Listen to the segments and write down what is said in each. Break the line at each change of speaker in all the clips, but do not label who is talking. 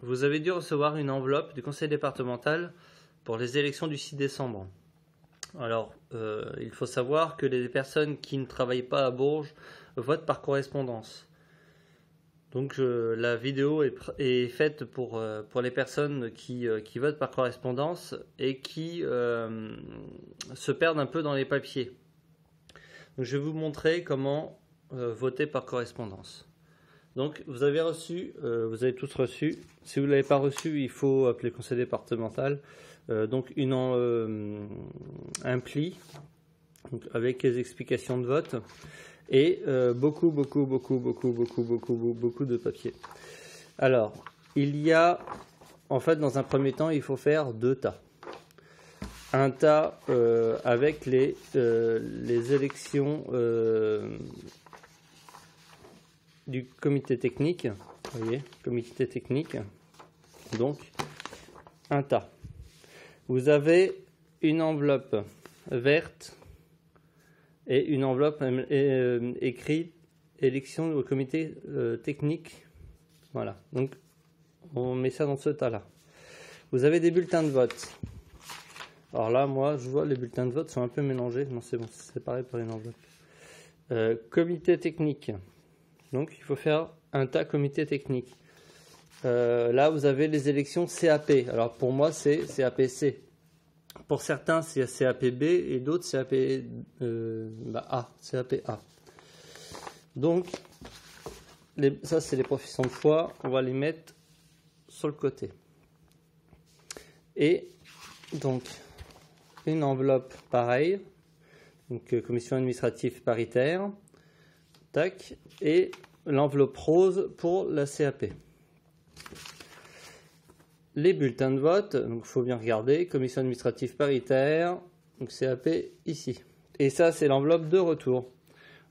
Vous avez dû recevoir une enveloppe du conseil départemental pour les élections du 6 décembre. Alors, il faut savoir que les personnes qui ne travaillent pas à Bourges votent par correspondance. Donc, la vidéo est faite pour les personnes qui votent par correspondance et qui se perdent un peu dans les papiers. Donc, je vais vous montrer comment voter par correspondance. Donc, vous avez tous reçu. Si vous ne l'avez pas reçu, il faut appeler le conseil départemental. Donc, un pli donc, avec les explications de vote et beaucoup de papier. Alors, il y a, en fait, dans un premier temps, il faut faire 2 tas. Un tas avec les élections du comité technique, vous voyez, comité technique, donc un tas. Vous avez une enveloppe verte et une enveloppe écrite élection au comité technique. Voilà, donc on met ça dans ce tas-là. Vous avez des bulletins de vote. Alors là, moi, je vois les bulletins de vote sont un peu mélangés. Non, c'est bon, c'est pareil pour une enveloppe. Comité technique. Donc, il faut faire un tas comité technique. Là, vous avez les élections CAP. Alors, pour moi, c'est CAPC. Pour certains, c'est CAPB et d'autres CAPA. Donc, ça, c'est les professions de foi. On va les mettre sur le côté. Et donc, une enveloppe pareille. Donc, commission administrative paritaire. Tac. Et l'enveloppe rose pour la CAP. Les bulletins de vote, donc il faut bien regarder, commission administrative paritaire, donc CAP ici. Et ça, c'est l'enveloppe de retour.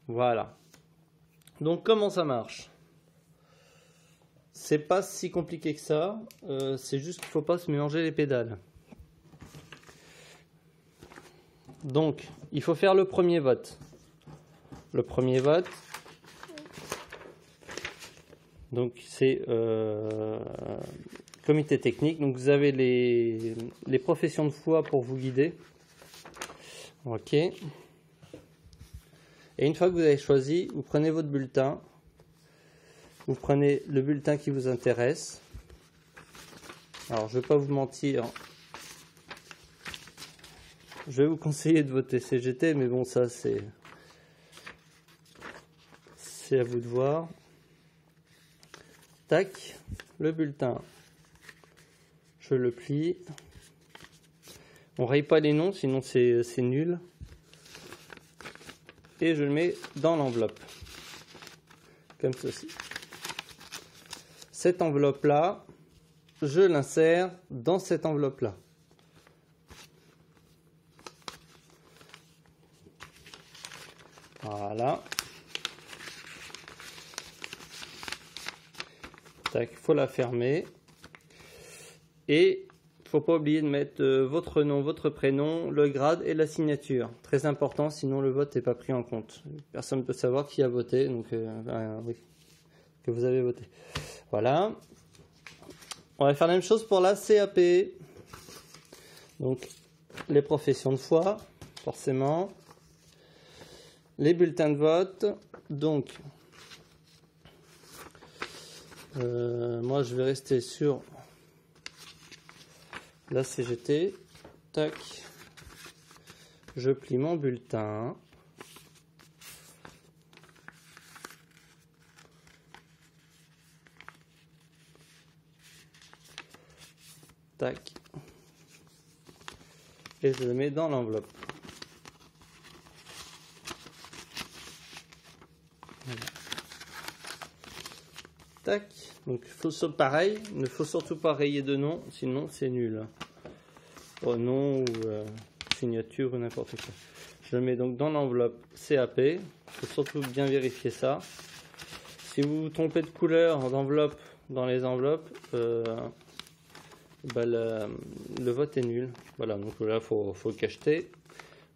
Voilà. Donc comment ça marche? C'est pas si compliqué que ça, c'est juste qu'il ne faut pas se mélanger les pédales. Donc, il faut faire le premier vote. Le premier vote, donc c'est comité technique. Donc vous avez les professions de foi pour vous guider. Ok. Et une fois que vous avez choisi, vous prenez votre bulletin. Vous prenez le bulletin qui vous intéresse. Alors je ne vais pas vous mentir. Je vais vous conseiller de voter CGT, mais bon, ça c'est à vous de voir. Tac, le bulletin, je le plie. On raye pas les noms, sinon c'est nul. Et je le mets dans l'enveloppe, comme ceci. Cette enveloppe-là, je l'insère dans cette enveloppe-là. Voilà. Il faut la fermer. Et il ne faut pas oublier de mettre votre nom, votre prénom, le grade et la signature. Très important, sinon le vote n'est pas pris en compte. Personne ne peut savoir qui a voté, donc oui, que vous avez voté. Voilà. On va faire la même chose pour la CAP. Donc, les professions de foi, forcément. Les bulletins de vote. Donc, moi je vais rester sur la CGT. Tac. Je plie mon bulletin. Tac. Et je le mets dans l'enveloppe. Voilà. Tac. Donc pareil, il ne faut surtout pas rayer de nom, sinon c'est nul. Oh, nom ou signature ou n'importe quoi. Je le mets donc dans l'enveloppe CAP. Il faut surtout bien vérifier ça. Si vous vous trompez de couleur d'enveloppe dans les enveloppes, le vote est nul. Voilà, donc là, il faut cacheter.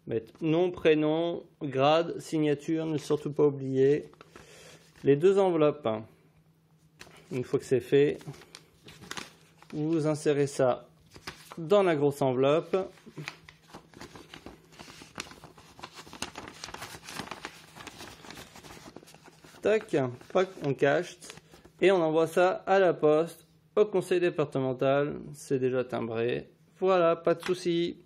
Mettre nom, prénom, grade, signature, ne surtout pas oublier. Les 2 enveloppes. Une fois que c'est fait, vous insérez ça dans la grosse enveloppe. Tac, on cache et on envoie ça à la poste, au conseil départemental. C'est déjà timbré. Voilà, pas de souci.